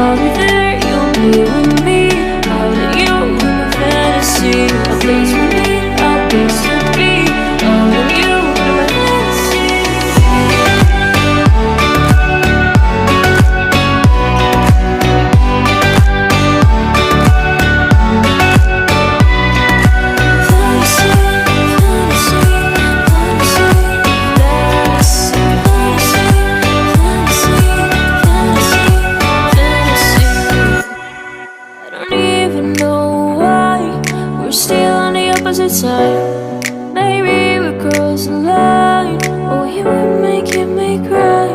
I'll be there, you'll be with me. I'll let you in my fantasy. A place for me, a place to be. I'll let you in my fantasy. Side. Maybe we cross the line, or you would make me cry.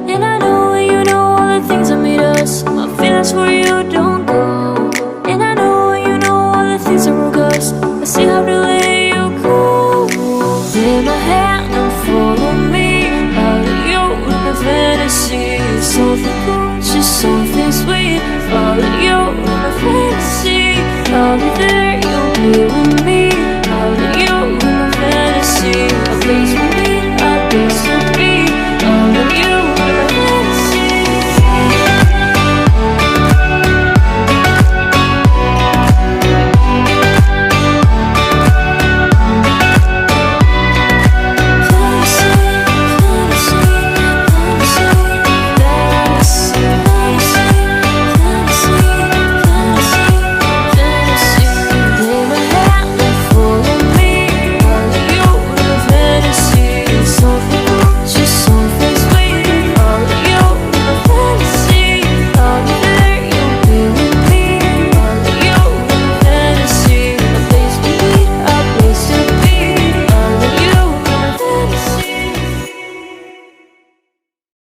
And I know you know all the things that made us. My feelings for you don't go. And I know you know all the things that broke us. I still have to let you go. Take my hand and follow me. I'll let you in my fantasy. Something cool, just something sweet. I'll let you in my fantasy. I'll be there.